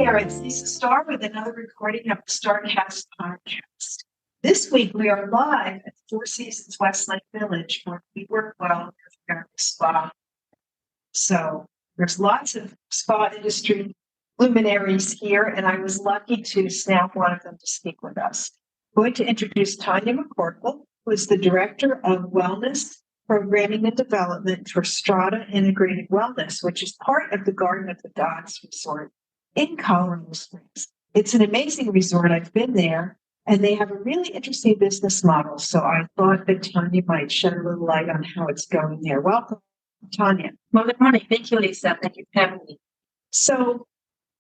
there, it's Lisa Starr with another recording of the StarCast podcast. This week we are live at Four Seasons Westlake Village where we work well with spa. So there's lots of spa industry luminaries here, and I was lucky to snap one of them to speak with us. I'm going to introduce Tanya McCorkle, who is the Director of Wellness Programming and Development for Strata Integrated Wellness, which is part of the Garden of the Gods Resort in Colorado Springs. It's an amazing resort. I've been there, and they have a really interesting business model. So I thought that Tanya might shed a little light on how it's going there. Welcome, Tanya. Well, good morning. Thank you, Lisa. Thank you for having me. So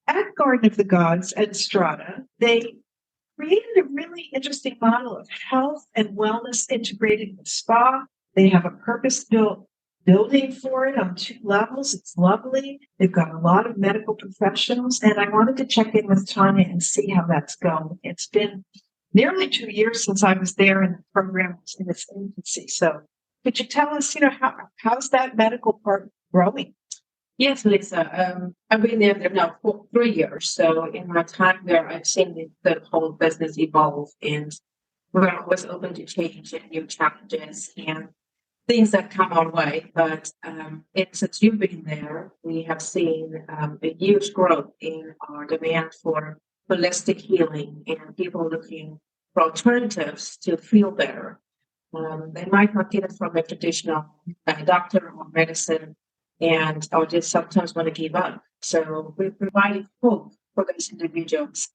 at Garden of the Gods at Strata, they created a really interesting model of health and wellness integrated with spa. They have a purpose-built building for it on 2 levels. It's lovely. They've got a lot of medical professionals, and I wanted to check in with Tanya and see how that's going. It's been nearly 2 years since I was there, and the program was in its infancy. So could you tell us, how's that medical part growing? Yes, Lisa. I've been there now for 3 years. So in my time there, I've seen the whole business evolve, and we're always open to change and new challenges and things that come our way. But since you've been there, we have seen a huge growth in our demand for holistic healing and people looking for alternatives to feel better. They might not get it from a traditional doctor or medicine, or just sometimes want to give up. So we provide hope for those individuals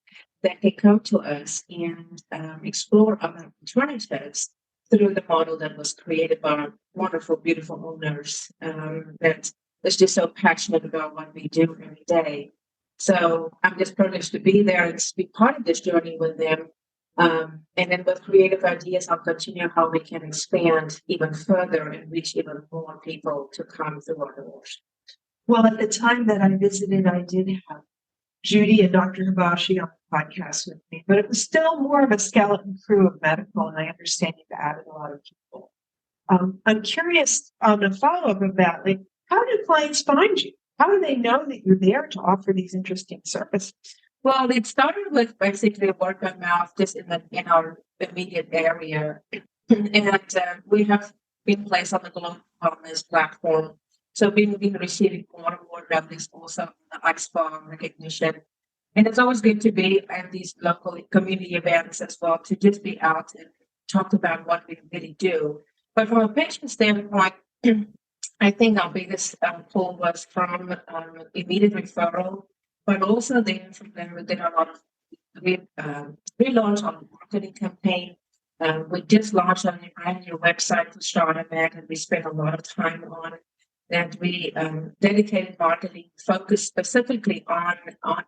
that can come to us and explore other alternatives through the model that was created by our wonderful, beautiful owners that is just so passionate about what we do every day. So I'm just privileged to be there and to be part of this journey with them. And then with creative ideas, I'll continue how we can expand even further and reach even more people to come through our doors. Well, at the time that I visited, I did have Judy and Dr. Hibashi on the podcast with me, but it was still more of a skeleton crew of medical, and I understand you've added a lot of people. I'm curious on a follow-up of that, like, how do clients find you? How do they know that you're there to offer these interesting services? Well, it started with basically word of mouth just in our immediate area. And we have been placed on the global wellness platform. So we've been receiving more and more revenues also on the ISPA recognition. And it's always good to be at these local community events as well, to just be out and talk about what we really do. But from a patient standpoint, I think our biggest pull was from immediate referral, but also then from there we did a lot of relaunch on the marketing campaign. We just launched a brand new website for Strata Med, and we spent a lot of time on that. We dedicated marketing focused specifically on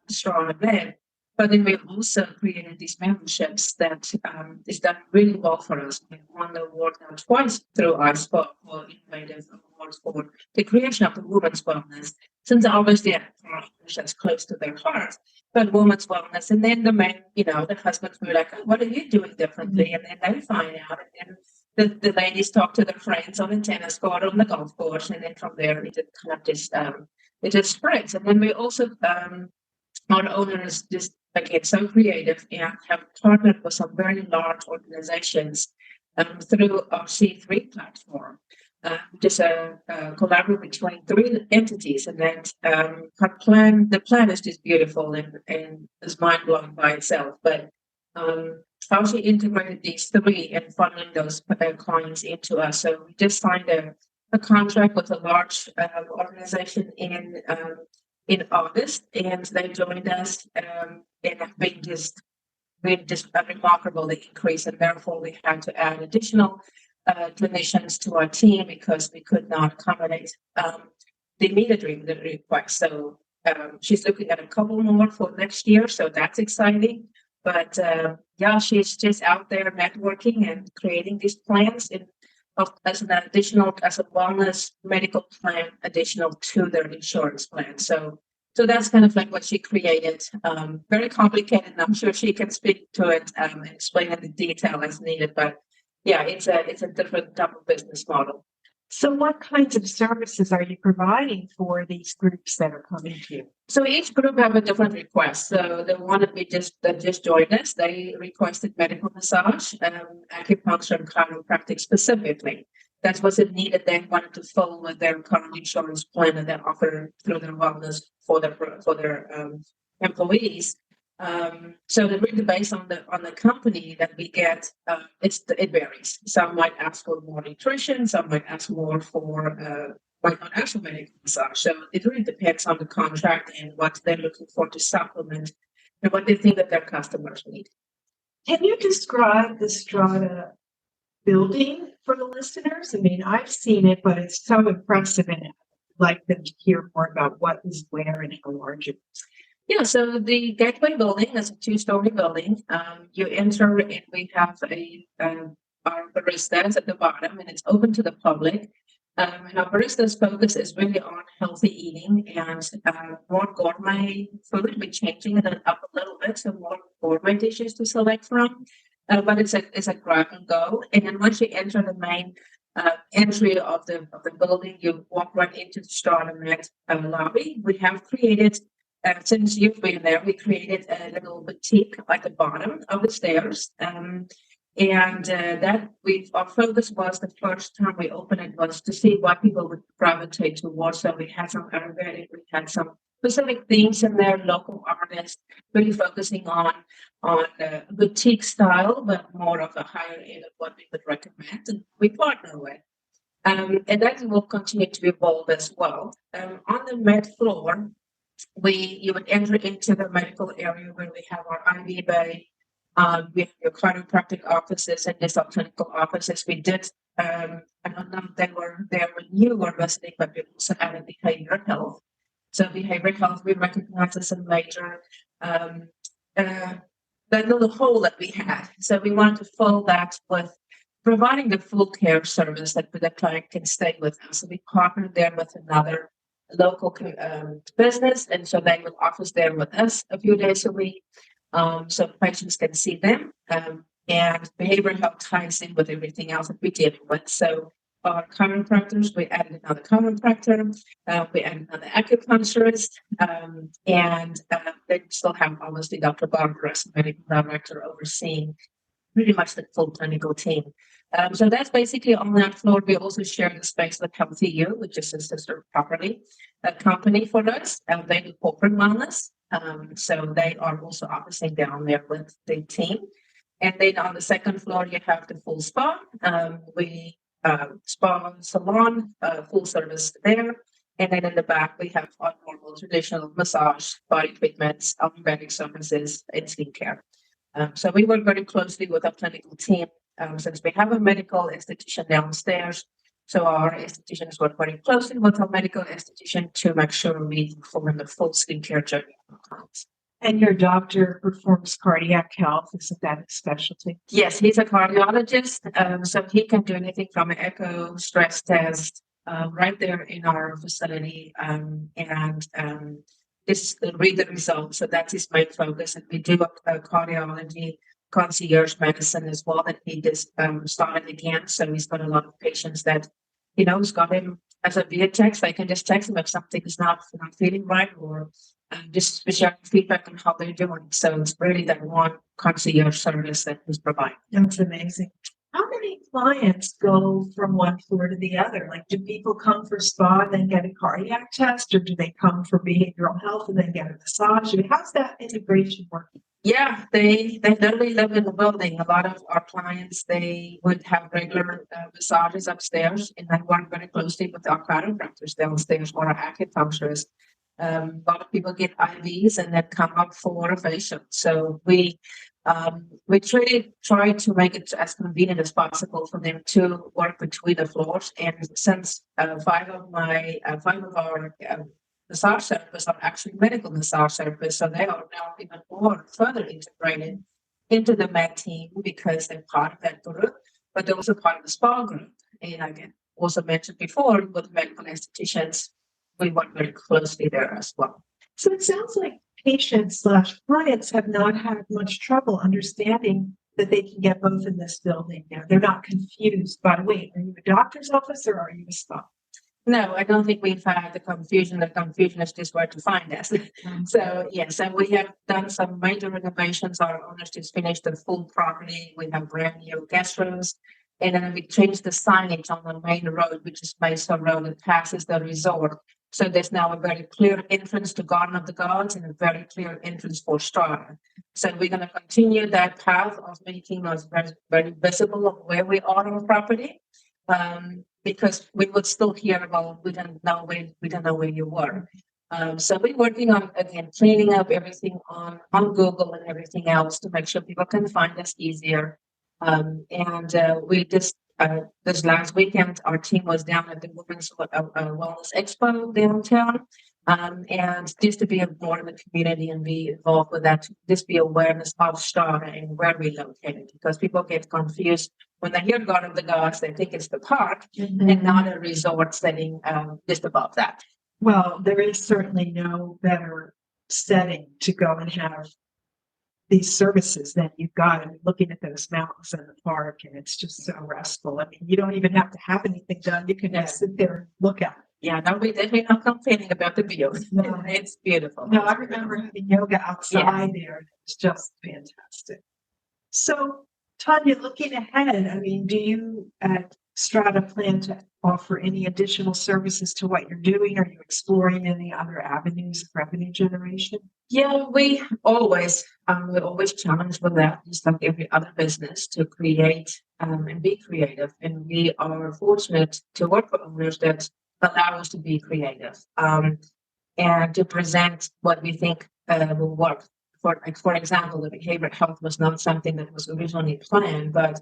Strata Med, but then we also created these memberships that is done really well for us. We won the award now twice through ISPA for innovative awards for the creation of the women's wellness, since obviously that's close to their hearts, but women's wellness. And then the men, the husbands were like, oh, what are you doing differently? And then they find out, and then the ladies talk to their friends on the tennis court, on the golf course, and then from there it kind of just it just spreads. And then we also our owners just again so creative and have partnered with some very large organizations through our C3 platform. Just a collaboration between 3 entities, and then the plan is just beautiful and is mind-blowing by itself. But how she integrated these 3 and funneling those clients into us. So we just signed a contract with a large organization in August, and they joined us and have been just a remarkable increase, and therefore we had to add additional clinicians to our team because we could not accommodate the immediate request. So she's looking at a couple more for next year, so that's exciting. But she's just out there networking and creating these plans as a wellness medical plan additional to their insurance plan. So that's kind of like what she created. Very complicated, and I'm sure she can speak to it and explain it in detail as needed. But yeah, it's a different type of business model. So what kinds of services are you providing for these groups that are coming to you? So each group have a different request. So the one that just joined us, they requested medical massage, acupuncture, and chiropractic specifically. That's what's it needed. They wanted to fill with their current insurance plan that they offer through their wellness for their employees. So they're really based on the company that we get. It varies. Some might ask for more nutrition. Some might ask more for might not ask for medical massage. So it really depends on the contract and what they're looking for to supplement and what they think that their customers need. Can you describe the Strata building for the listeners? I mean, I've seen it, but it's so impressive, and I'd like them to hear more about what is where and how large it is. Yeah, so the Gateway building is a 2-story building. You enter and we have our baristas at the bottom, and it's open to the public. And our baristas' focus is really on healthy eating and more gourmet food. We're changing it up a little bit, so more gourmet dishes to select from. But it's a grab and go. And then once you enter the main entry of the building, you walk right into the Strata Med lobby. We have created. Since you've been there, we created a little boutique at the bottom of the stairs. Our focus was the first time we opened it was to see what people would gravitate towards. So we had some Ayurvedic, we had some specific themes in there, local artists, really focusing on boutique style, but more of a higher end of what we would recommend and we partner with. And that will continue to evolve as well. On the med floor, you would enter into the medical area where we have our IV bay, we have your chiropractic offices and dental clinical offices. We did, I don't know if they were there when you were visiting, but we also added behavioral health. So behavioral health, we recognize as a major, the little hole that we had. So we wanted to fill that with providing the full care service that the client can stay with us. So we partnered there with another local business, and so they will office there with us a few days a week, so patients can see them. And behavioral health ties in with everything else that we're dealing with. So our chiropractors, we added another chiropractor, we added another acupuncturist, and they still have obviously Dr. Barbara as medical director overseeing pretty much the full clinical team. So that's basically on that floor. We also share the space with Healthy You, which is a sister company for us. They do corporate wellness. So they are also officing down there with the team. And then on the second floor, you have the full spa. Spa salon, full service there. And then in the back, we have our normal traditional massage, body treatments, Ayurvedic services, and skincare. So we work very closely with our clinical team since we have a medical institution downstairs. So our institutions work very closely with our medical institution to make sure we perform the full skincare journey of our clients. And your doctor performs cardiac health. Isn't that a specialty? Yes, he's a cardiologist. So he can do anything from an echo, stress test, right there in our facility. Just read the results. So that's his main focus. And we do a cardiology concierge medicine as well that he just started again. So he's got a lot of patients that, he's got him as a via text. They can just text him if something is not feeling right, or just share feedback on how they're doing. So it's really that one concierge service that he's providing. That's amazing. How many clients go from one floor to the other? Like, do people come for spa and then get a cardiac test, or do they come for behavioral health and then get a massage? I mean, how's that integration working? Yeah, they literally live in the building. A lot of our clients, they would have regular massages upstairs, and then work very closely with our chiropractors downstairs or our acupuncturists. A lot of people get IVs and then come up for a facial. So we try to make it as convenient as possible for them to work between the floors. And since five of our massage therapists are actually medical massage therapists, so they are now even more further integrated into the med team because they're part of that group, but they're also part of the spa group. And I can also mentioned before with medical institutions, we work very closely there as well. So it sounds like patients/clients have not had much trouble understanding that they can get both in this building now? They're not confused by, wait, are you a doctor's office or are you a spa? No, I don't think we've had the confusion. The confusion is just where to find us. So yes, and we have done some major renovations. Our owners just finished the full property. We have brand new guest rooms. And then we changed the signage on the main road, which is Mesa Road that passes the resort. So there's now a very clear entrance to Garden of the Gods and a very clear entrance for Strata. So we're going to continue that path of making us very, very visible of where we are on the property. Because we would still hear about we don't know where you were. So we're working on again cleaning up everything on Google and everything else to make sure people can find us easier. We just this last weekend our team was down at the Women's Wellness Expo downtown. And just to be more in the community and be involved with that, just be awareness of Strata and where we're located, because people get confused when they hear Garden of the Gods, they think it's the park and not a resort setting just above that. Well, there is certainly no better setting to go and have these services than you've got. I mean, looking at those mountains in the park, and it's just so restful. I mean, you don't even have to have anything done. You can just sit there and look at it. Yeah, no, we're definitely not complaining about the view. No, it's beautiful. No, I remember having yoga outside there. It was just fantastic. So, Tanya, looking ahead, I mean, do you at Strata plan to offer any additional services to what you're doing? Are you exploring any other avenues of revenue generation? Yeah, we're always challenged with that, just like every other business, to create and be creative. And we are fortunate to work with owners that allow us to be creative and to present what we think will work. For example, the behavioral health was not something that was originally planned, but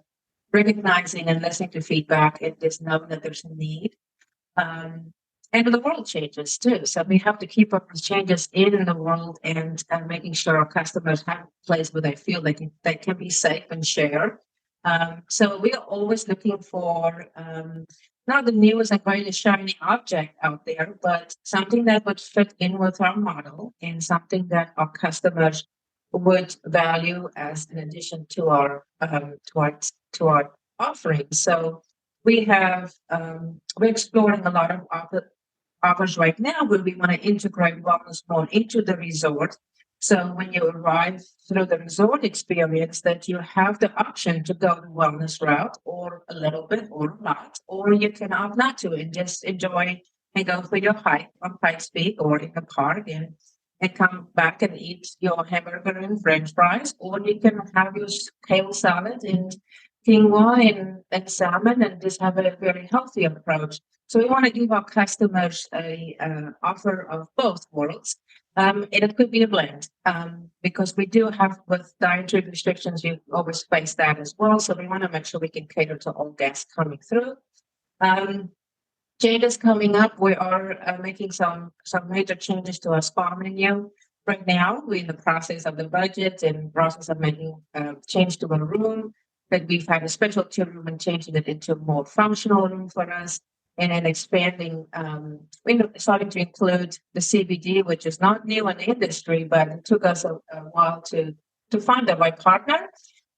recognizing and listening to feedback and just knowing that there's a need. And the world changes too. So we have to keep up with changes in the world and making sure our customers have a place where they feel they can be safe and share. So we are always looking for not the newest and greatest shiny object out there, but something that would fit in with our model and something that our customers would value as an addition to our offering. So we have we're exploring a lot of offers right now where we want to integrate wellness more into the resort. So when you arrive through the resort experience, that you have the option to go the wellness route or a little bit or not, or you can opt not to and just enjoy and go for your hike on Pikes Peak or in the park and come back and eat your hamburger and French fries, or you can have your kale salad and quinoa and salmon and just have a very healthy approach. So we want to give our customers a offer of both worlds. And it could be a blend because we do have with dietary restrictions, you always face that as well. So we want to make sure we can cater to all guests coming through. Changes coming up. We are making some major changes to our spa menu. Right now, we're in the process of the budget and process of making change to a room that we've had a specialty room and changing it into a more functional room for us. And then expanding, we're starting to include the CBD, which is not new in the industry, but it took us a while to find the right partner.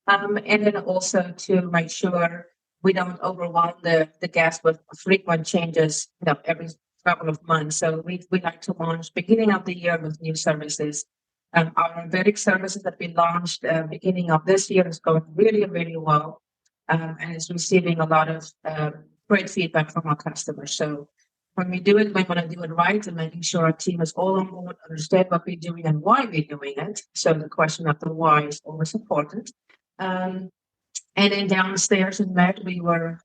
And then also to make sure we don't overwhelm the guests with frequent changes, every couple of months. So we like to launch beginning of the year with new services. Our Vedic services that we launched beginning of this year is going really, really well. And it's receiving a lot of great feedback from our customers. So when we do it, we want to do it right and making sure our team is all on board, understand what we're doing and why we're doing it. So the question of the why is always important. And then downstairs in Med, we were,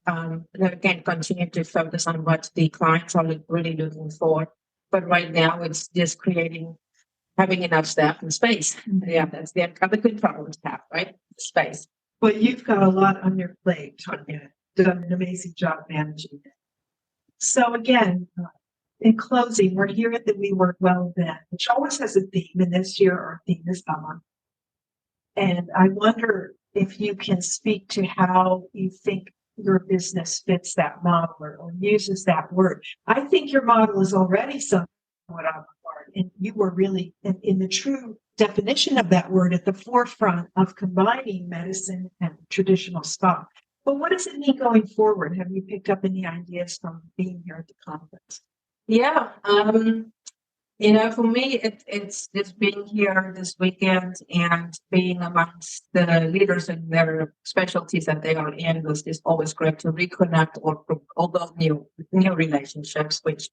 again, continuing to focus on what the clients are really looking for. But right now, it's just having enough staff and space. Yeah, that's the other good problem to have, right? Space. Well, you've got a lot on your plate, Tanya. Done an amazing job managing it. So again, in closing, we're here at the We Work Well event, which always has a theme, and this year our theme is on. And I wonder if you can speak to how you think your business fits that model or uses that word. I think your model is already somewhat on the part, and you were really in the true definition of that word at the forefront of combining medicine and traditional spa. But what does it mean going forward? Have you picked up any ideas from being here at the conference? Yeah, for me, it's just being here this weekend and being amongst the leaders in their specialties that they are in is always great to reconnect or build new relationships, which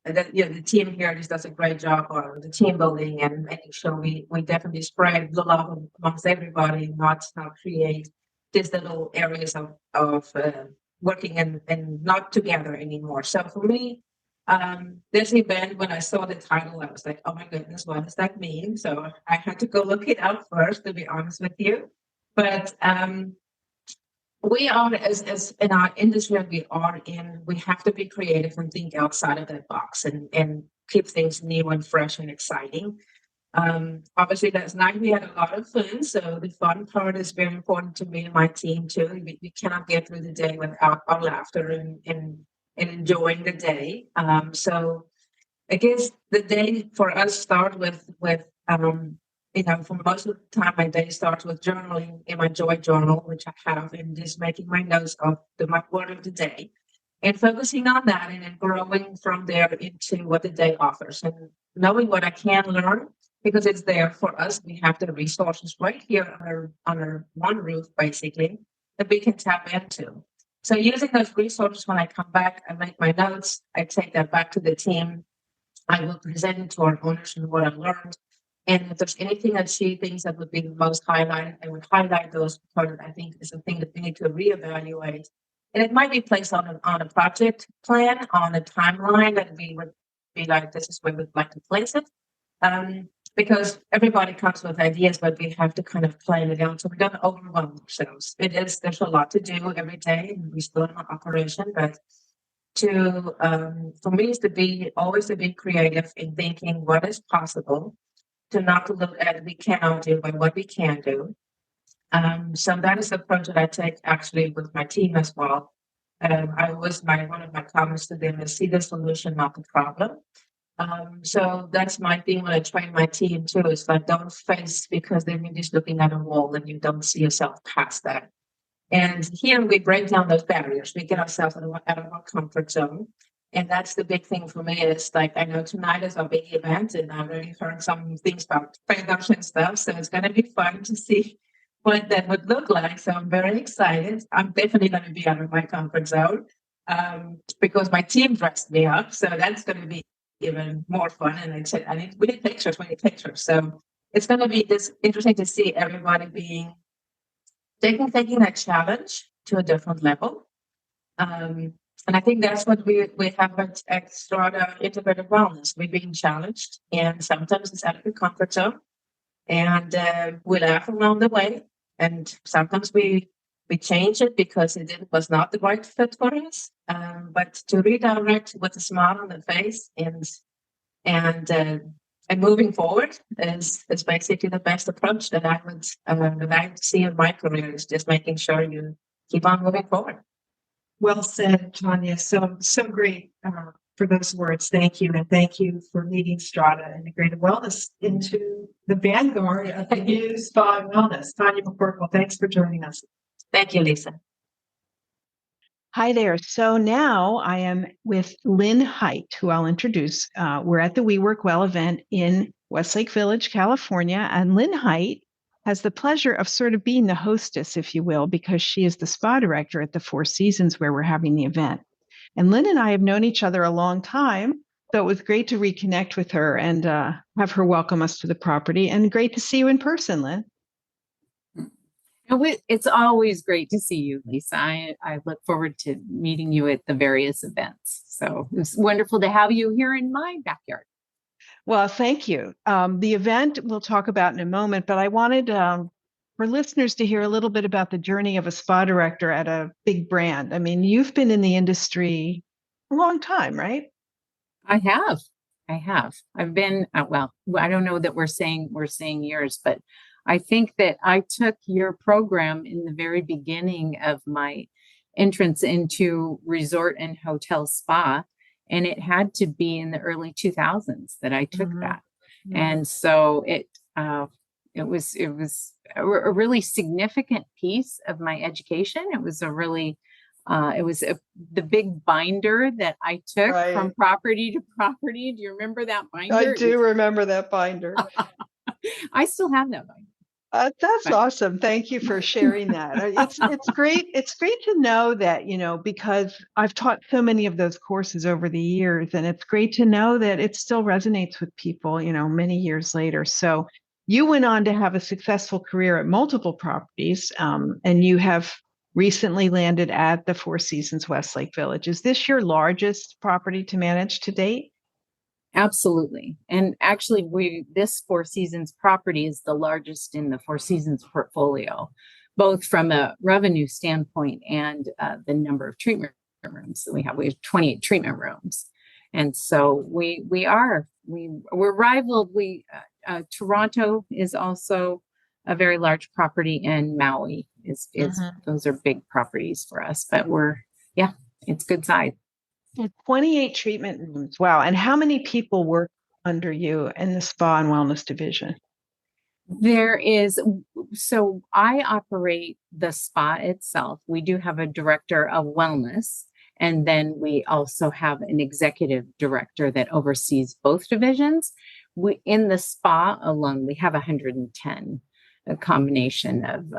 the team here just does a great job on the team building and making sure we definitely spread the love amongst everybody, not create these little areas of working and not together anymore. So for me, this event, when I saw the title, I was like, oh my goodness, what does that mean? So I had to go look it up first, to be honest with you. But we are, as in our industry we have to be creative and think outside of that box and keep things new and fresh and exciting. Obviously, last night we had a lot of fun, so the fun part is very important to me and my team too. We cannot get through the day without our laughter and enjoying the day. So I guess the day for us start with for most of the time my day starts with journaling in my joy journal, which I have, and just making my notes of my word of the day and focusing on that and then growing from there into what the day offers and knowing what I can learn because it's there for us. We have the resources right here under one roof, basically, that we can tap into. So using those resources, when I come back, I make my notes, I take that back to the team. I will present it to our owners and what I learned. And if there's anything that she thinks that would be the most highlighted, I would highlight those because I think is a thing that we need to reevaluate. And it might be placed on a project plan, on a timeline that we would be like, this is where we'd like to place it. Because everybody comes with ideas, but we have to kind of plan it out so we don't overwhelm ourselves. There's a lot to do every day, and we still in operation, but for me is always to be creative in thinking what is possible, to not to look at we cannot do, but what we can do. So that is the approach that I take actually with my team as well. One of my comments to them is see the solution, not the problem. So that's my thing when I train my team too, is like don't face because then you're just looking at a wall and you don't see yourself past that. And here we break down those barriers. We get ourselves out of our comfort zone. And that's the big thing for me is like, I know tonight is our big event and I've already heard some things about trade-offs and stuff. So it's going to be fun to see what that would look like. So I'm very excited. I'm definitely going to be out of my comfort zone because my team dressed me up. So that's going to be even more fun. And I said, we need pictures. So it's going to be just interesting to see everybody taking that challenge to a different level. And I think that's what we have at Strada Integrated Wellness. We're being challenged, and sometimes it's out of the comfort zone, and we laugh along the way. And sometimes we change it because was not the right fit for us. But to redirect with a smile on the face and moving forward is basically the best approach that I would see in my career. Is just making sure you keep on moving forward. Well said, Tanya. So great for those words. Thank you. And thank you for leading Strada Integrated Wellness into the vanguard of the new spa and wellness. Tanya McCorkle, thanks for joining us. Thank you, Lisa. Hi there. So now I am with Lynn Height, who I'll introduce. We're at the We Work Well event in Westlake Village, California. And Lynn Height has the pleasure of sort of being the hostess, if you will, because she is the spa director at the Four Seasons where we're having the event. And Lynn and I have known each other a long time, so it was great to reconnect with her and have her welcome us to the property. And great to see you in person, Lynn. It's always great to see you, Lisa. I look forward to meeting you at the various events. So it's wonderful to have you here in my backyard. Well, thank you. The event we'll talk about in a moment, but I wanted for listeners to hear a little bit about the journey of a spa director at a big brand. I mean, you've been in the industry a long time, right? I have. I've been, well, I don't know that we're saying years, but I think that I took your program in the very beginning of my entrance into resort and hotel spa. And it had to be in the early 2000s that I took that. And so it was a really significant piece of my education. It was the big binder that I took from Right. property to property. Do you remember that I binder? do remember that binder. I still have that binder. That's But awesome. Thank you for sharing that. It's great. It's great to know that, because I've taught so many of those courses over the years, and it's great to know that it still resonates with people, many years later. So you went on to have a successful career at multiple properties, and you have recently landed at the Four Seasons Westlake Village. Is this your largest property to manage to date? Absolutely. And actually, this Four Seasons property is the largest in the Four Seasons portfolio, both from a revenue standpoint and the number of treatment rooms that we have. We have 28 treatment rooms. And so we're rivaled. Toronto is also a very large property, and Maui is those are big properties for us, but it's good size. 28 treatment rooms. Wow. And how many people work under you in the spa and wellness division? So I operate the spa itself. We do have a director of wellness, and then we also have an executive director that oversees both divisions. In the spa alone, we have 110, a combination of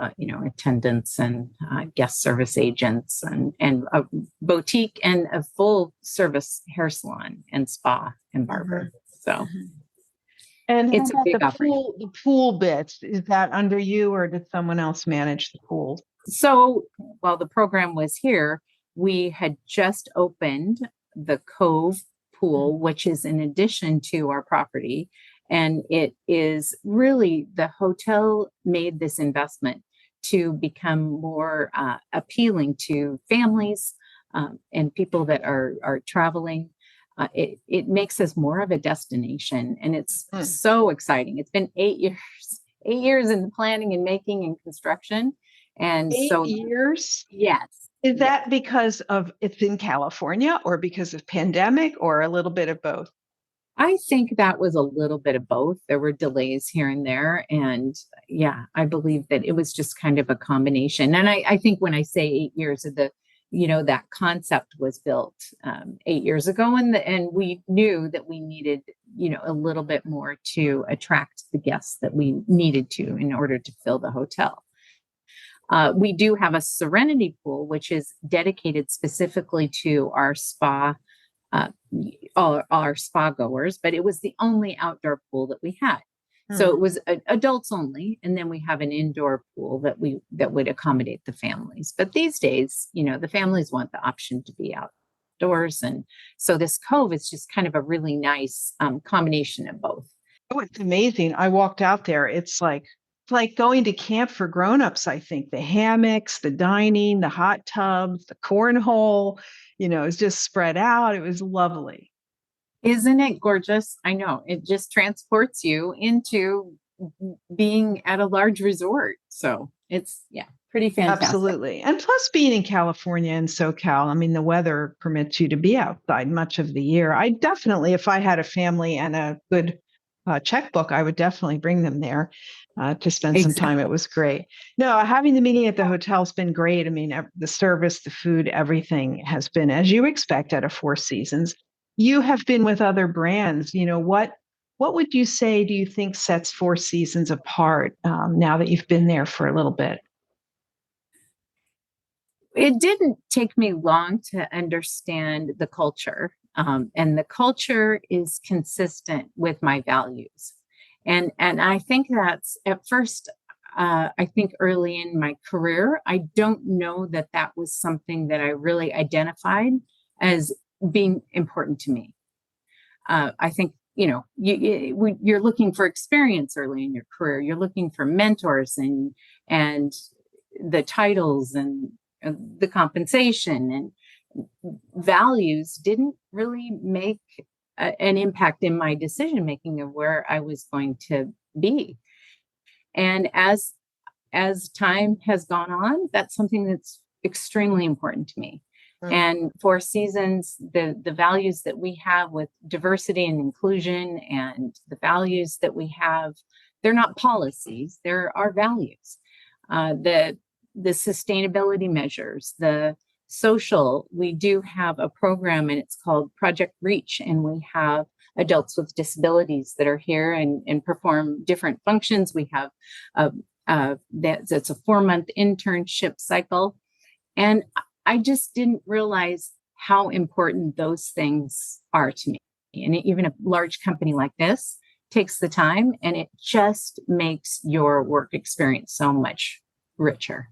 attendants and guest service agents and a boutique and a full service hair salon and spa and barber. So and it's a big operation. The pool bits, is that under you, or does someone else manage the pool? So while the program was here, we had just opened the Cove pool, which is in addition to our property. And it is really, the hotel made this investment to become more appealing to families and people that are traveling. It makes us more of a destination, and it's so exciting. It's been 8 years in the planning and making and construction. And 8 years? Yes. Is that because of it's in California, or because of pandemic, or a little bit of both? I think that was a little bit of both. There were delays here and there. And I believe that it was just kind of a combination. And I think when I say 8 years of that concept was built 8 years ago, and we knew that we needed, a little bit more to attract the guests that we needed to in order to fill the hotel. We do have a Serenity pool, which is dedicated specifically to our spa, all our spa goers, but it was the only outdoor pool that we had. So it was adults only. And then we have an indoor pool that would accommodate the families. But these days, the families want the option to be outdoors. And so this Cove is just kind of a really nice combination of both. Oh, it's amazing. I walked out there. It's like going to camp for grown-ups, I think. The hammocks, the dining, the hot tubs, the cornhole, it's just spread out. It was lovely. Isn't it gorgeous? I know. It just transports you into being at a large resort. So it's, pretty fantastic. Absolutely. And plus, being in California and SoCal, I mean, the weather permits you to be outside much of the year. I definitely, if I had a family and a good checkbook, I would definitely bring them there to spend some time. It was great. No, having the meeting at the hotel has been great. I mean, the service, the food, everything has been as you expect at a Four Seasons. You have been with other brands. What would you say, do you think sets Four Seasons apart now that you've been there for a little bit? It didn't take me long to understand the culture. And the culture is consistent with my values. And I think that's at first, I think early in my career, I don't know that was something that I really identified as being important to me. I think, you're looking for experience early in your career. You're looking for mentors and the titles and the compensation, and values didn't really make an impact in my decision making of where I was going to be. And as time has gone on, that's something that's extremely important to me. And Four Seasons, the values that we have with diversity and inclusion and the values that we have, they're not policies, they're our values. The sustainability measures, the social, we do have a program and it's called Project Reach, and we have adults with disabilities that are here and perform different functions. We have that's a 4-month internship cycle. And I just didn't realize how important those things are to me. And even a large company like this takes the time, and it just makes your work experience so much richer.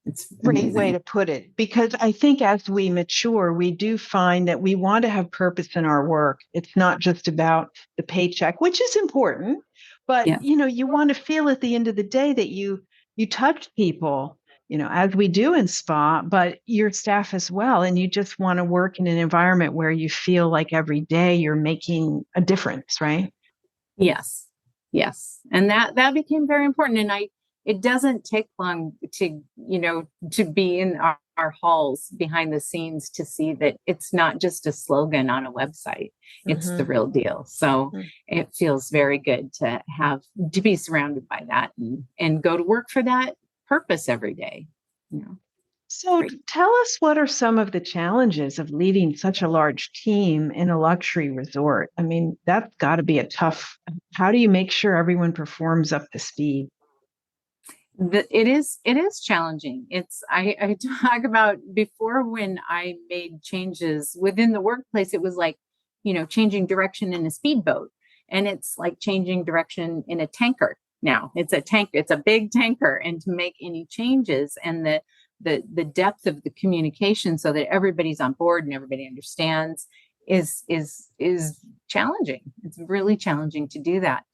It's Great way to put it, because I think as we mature, we do find that we want to have purpose in our work. It's not just about the paycheck, which is important, but Yes. you want to feel at the end of the day that you touch people, as we do in spa, but your staff as well. And you just want to work in an environment where you feel like every day you're making a difference, right? Yes. Yes. And that became very important. And it doesn't take long to be in our halls behind the scenes to see that it's not just a slogan on a website. It's the real deal. So it feels very good to be surrounded by that and go to work for that purpose every day. So tell us, what are some of the challenges of leading such a large team in a luxury resort? I mean, that's got to be how do you make sure everyone performs up to speed? It is challenging. I talk about before, when I made changes within the workplace, it was like, changing direction in a speedboat, and it's like changing direction in a tanker. Now it's a big tanker, and to make any changes and the depth of the communication so that everybody's on board and everybody understands is challenging. It's really challenging to do that.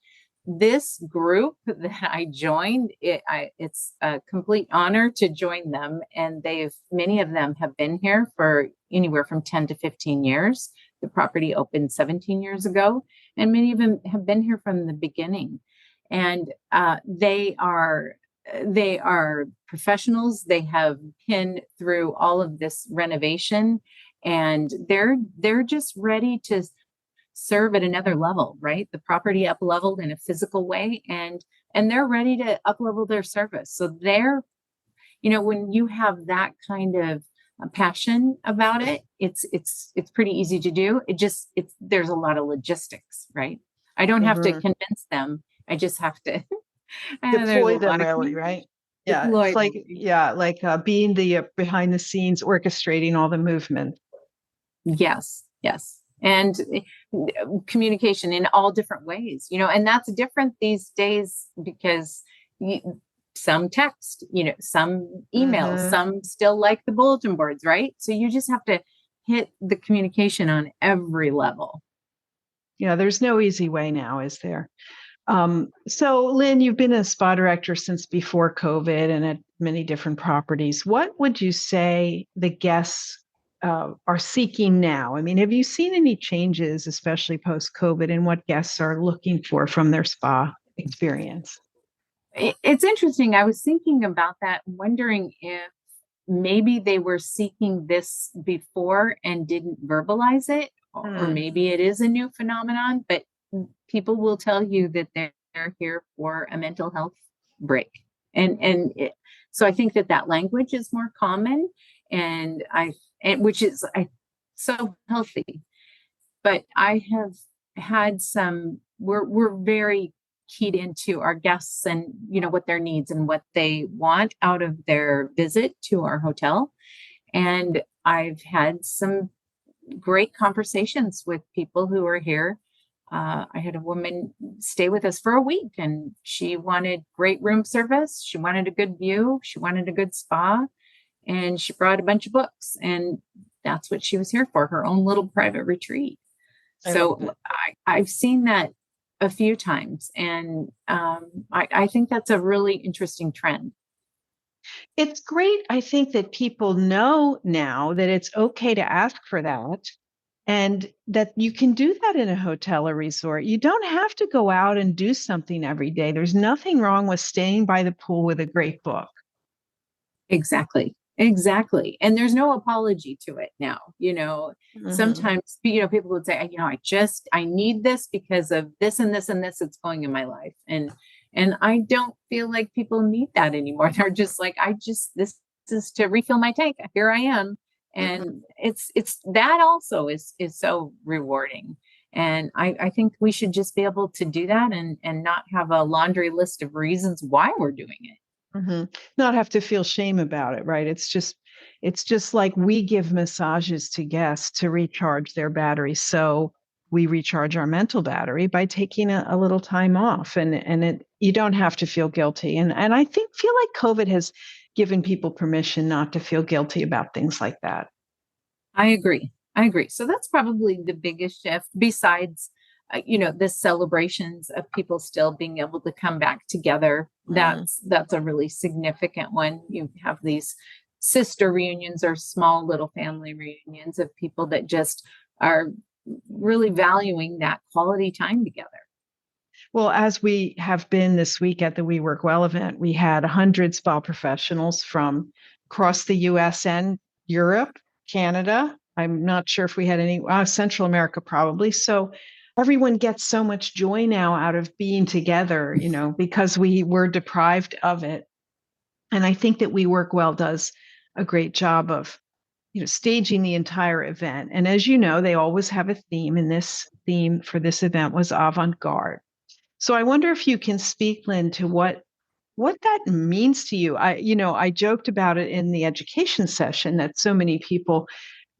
This group that I joined, it's a complete honor to join them. And many of them have been here for anywhere from 10 to 15 years. The property opened 17 years ago, and many of them have been here from the beginning. And they are professionals. They have been through all of this renovation, and they're just ready to serve at another level, right? The property up leveled in a physical way, and they're ready to up level their service. So when you have that kind of passion about it, it's pretty easy to do. There's a lot of logistics, right? I don't have to convince them. I just have to deploy them, really, right? Yeah, it's like being the behind the scenes, orchestrating all the movement. Yes. And communication in all different ways, and that's different these days because some text, some email, some still like the bulletin boards, right? So you just have to hit the communication on every level. Yeah, there's no easy way now, is there? So Lynn, you've been a spa director since before COVID and at many different properties. What would you say the guests are seeking now? I mean, have you seen any changes, especially post-COVID, in what guests are looking for from their spa experience? It's interesting. I was thinking about that, wondering if maybe they were seeking this before and didn't verbalize it, or maybe it is a new phenomenon, but people will tell you that they're here for a mental health break. So I think that language is more common, which is so healthy. But I have had we're very keyed into our guests and, what their needs and what they want out of their visit to our hotel. And I've had some great conversations with people who are here. I had a woman stay with us for a week, and she wanted great room service. She wanted a good view. She wanted a good spa, and she brought a bunch of books, and that's what she was here for, her own little private retreat. So I've seen that a few times, and I think that's a really interesting trend. It's great. I think that people know now that it's okay to ask for that, and that you can do that in a hotel or resort. You don't have to go out and do something every day. There's nothing wrong with staying by the pool with a great book. Exactly. Exactly. And there's no apology to it now. Mhm. Sometimes, people would say, I need this because of this and this and this that's going in my life. And I don't feel like people need that anymore. They're just like, this is to refill my tank. Here I am. And it's that also is so rewarding. And I think we should just be able to do that and not have a laundry list of reasons why we're doing it. Not have to feel shame about it, right? It's just like we give massages to guests to recharge their battery. So we recharge our mental battery by taking a little time off, and you don't have to feel guilty. And I feel like COVID has given people permission not to feel guilty about things like that. I agree. I agree. So that's probably the biggest shift besides, the celebrations of people still being able to come back together. That's a really significant one. You have these sister reunions or small little family reunions of people that just are really valuing that quality time together. Well, as we have been this week at the We Work Well event, we had 100 spa professionals from across the US and Europe, Canada. I'm not sure if we had any, Central America probably. So everyone gets so much joy now out of being together, because we were deprived of it. And I think that We Work Well does a great job of, staging the entire event. And as you know, they always have a theme, and this theme for this event was Avant-Garde. So I wonder if you can speak, Lynn, to what that means to you. I joked about it in the education session that so many people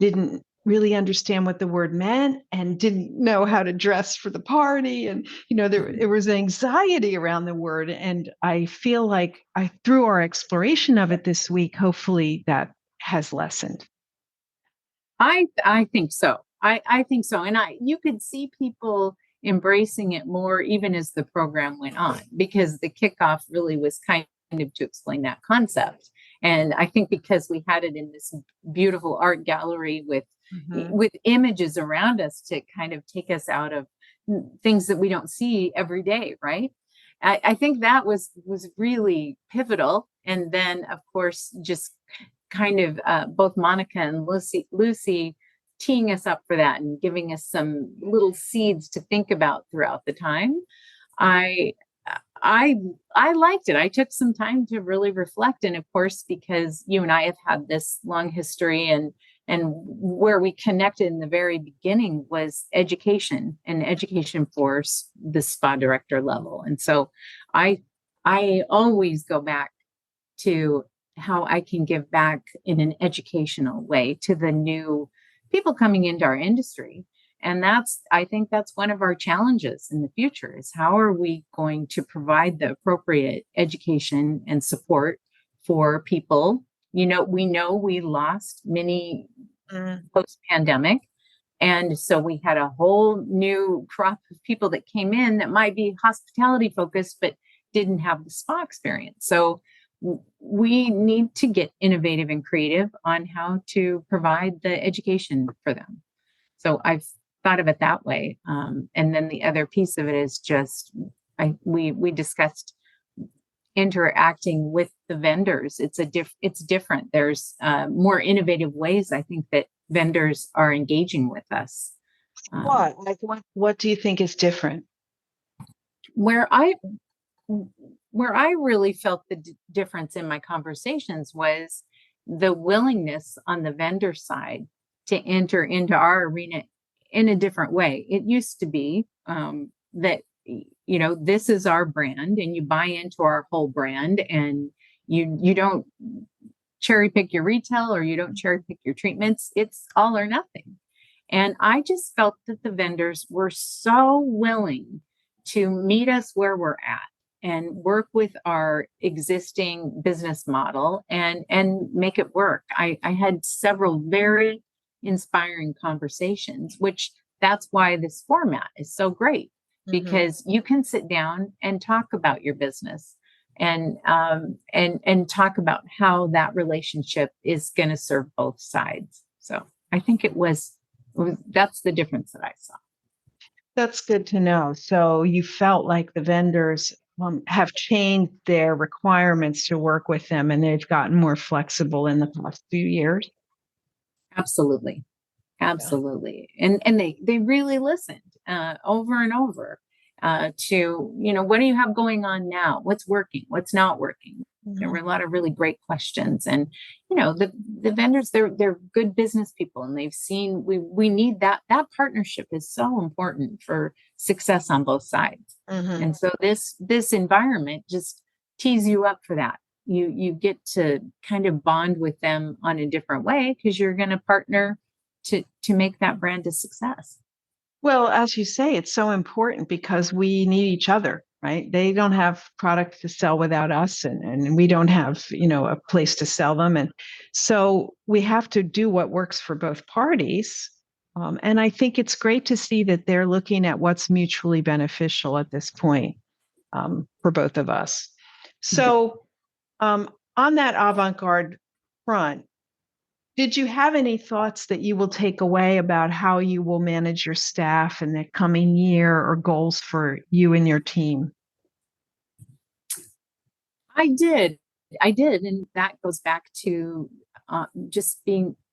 didn't really understand what the word meant and didn't know how to dress for the party. And, there was anxiety around the word. And I feel like through our exploration of it this week, hopefully that has lessened. I think so. I think so. And you could see people embracing it more even as the program went on, because the kickoff really was kind of to explain that concept. And I think because we had it in this beautiful art gallery with images around us to kind of take us out of things that we don't see every day, right? I think that was really pivotal. And then, of course, just kind of both Monica and Lucy teeing us up for that and giving us some little seeds to think about throughout the time. I liked it. I took some time to really reflect, and of course, because you and I have had this long history, and where we connected in the very beginning was education and education for the spa director level. And so I always go back to how I can give back in an educational way to the new people coming into our industry. And I think that's one of our challenges in the future is how are we going to provide the appropriate education and support for people? We know we lost many post-pandemic. And so we had a whole new crop of people that came in that might be hospitality focused, but didn't have the spa experience. So we need to get innovative and creative on how to provide the education for them. So I've thought of it that way. And then the other piece of it is just, we discussed interacting with the vendors. It's different. There's more innovative ways I think that vendors are engaging with us. What do you think is different? Where I really felt the difference in my conversations was the willingness on the vendor side to enter into our arena in a different way. It used to be that, this is our brand and you buy into our whole brand, and you don't cherry pick your retail or you don't cherry pick your treatments. It's all or nothing. And I just felt that the vendors were so willing to meet us where we're at and work with our existing business model and make it work. I had several very inspiring conversations, which that's why this format is so great, because you can sit down and talk about your business and talk about how that relationship is going to serve both sides. So I think that's the difference that I saw. That's good to know. So you felt like the vendors have changed their requirements to work with them, and they've gotten more flexible in the past few years. Absolutely. Absolutely. And they really listened over and over to, what do you have going on now? What's working? What's not working? There were a lot of really great questions. And, the vendors, they're good business people, and they've seen we need that partnership is so important for success on both sides. And so this environment just tees you up for that. You get to kind of bond with them on a different way, because you're going to partner to make that brand a success. Well, as you say, it's so important because we need each other, right? They don't have products to sell without us, and we don't have, a place to sell them. And so we have to do what works for both parties. And I think it's great to see that they're looking at what's mutually beneficial at this point, for both of us. So on that avant-garde front, did you have any thoughts that you will take away about how you will manage your staff in the coming year, or goals for you and your team? I did. And that goes back to just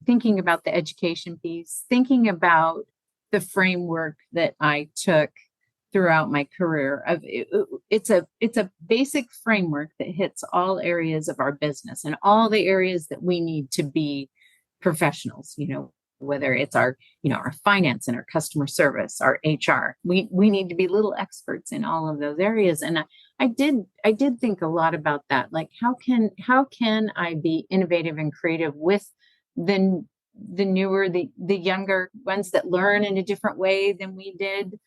thinking about the education piece, thinking about the framework that I took throughout my career. It's a basic framework that hits all areas of our business and all the areas that we need to be professionals, whether it's our finance and our customer service, our HR. We need to be little experts in all of those areas. And I did think a lot about that. Like, how can I be innovative and creative with the newer, the younger ones that learn in a different way than we did?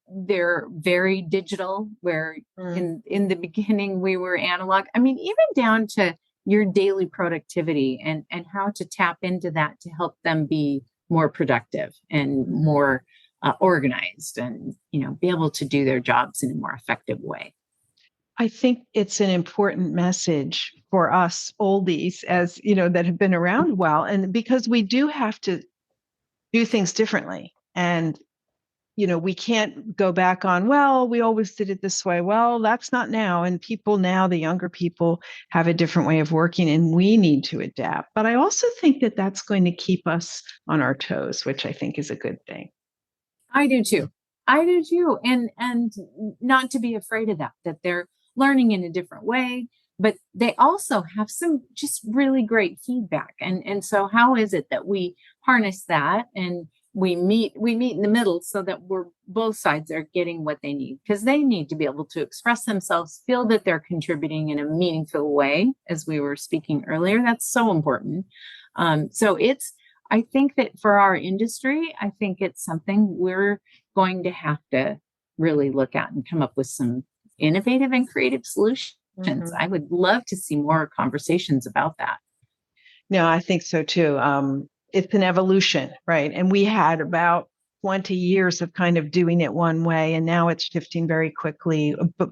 They're very digital, where in the beginning we were analog. I mean, even down to your daily productivity and how to tap into that to help them be more productive and more organized, and be able to do their jobs in a more effective way. I think it's an important message for us oldies, as that have been around a while, and because we do have to do things differently. And we can't go back on, well, we always did it this way. Well, that's not now. And people now, the younger people, have a different way of working, and we need to adapt. But I also think that that's going to keep us on our toes, which I think is a good thing. I do too. And not to be afraid of that they're learning in a different way, but they also have some just really great feedback. And so how is it that we harness that, and we meet in the middle, so that both sides are getting what they need, because they need to be able to express themselves, feel that they're contributing in a meaningful way, as we were speaking earlier. That's so important. I think that for our industry, I think it's something we're going to have to really look at and come up with some innovative and creative solutions. I would love to see more conversations about that. No, I think so too. It's an evolution, right? And we had about 20 years of kind of doing it one way, and now it's shifting very quickly. But,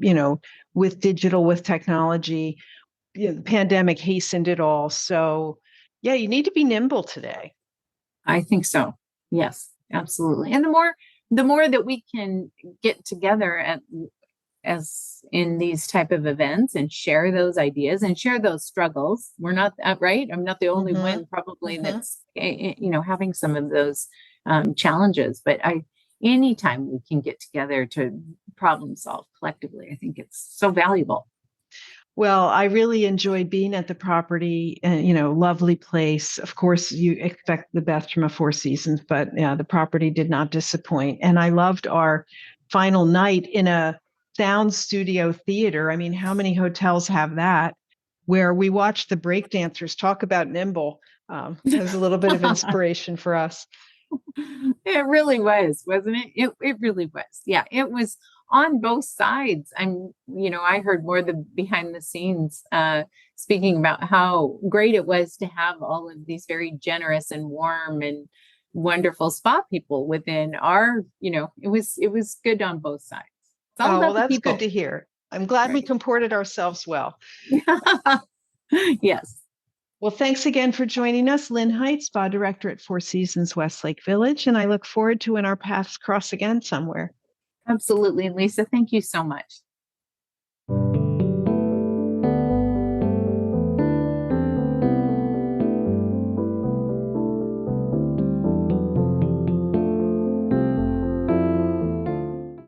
with digital, with technology, the pandemic hastened it all. So, yeah, you need to be nimble today. I think so. Yes, absolutely. And the more that we can get together as in these type of events and share those ideas and share those struggles. We're not right. I'm not the only one probably that's, having some of those challenges, but anytime we can get together to problem solve collectively, I think it's so valuable. Well, I really enjoyed being at the property, and, lovely place. Of course, you expect the best from a Four Seasons, but yeah, the property did not disappoint. And I loved our final night in a sound studio theater. I mean, how many hotels have that, where we watched the breakdancers talk about nimble? It was a little bit of inspiration for us. It really was, wasn't it? It really was. Yeah, it was on both sides. I heard more the behind the scenes speaking about how great it was to have all of these very generous and warm and wonderful spa people within our, it was good on both sides. Oh, well, that's good to hear. I'm glad we comported ourselves well. Yes. Well, thanks again for joining us, Lynn Height, Spa Director at Four Seasons Westlake Village, and I look forward to when our paths cross again somewhere. Absolutely, Lisa. Thank you so much.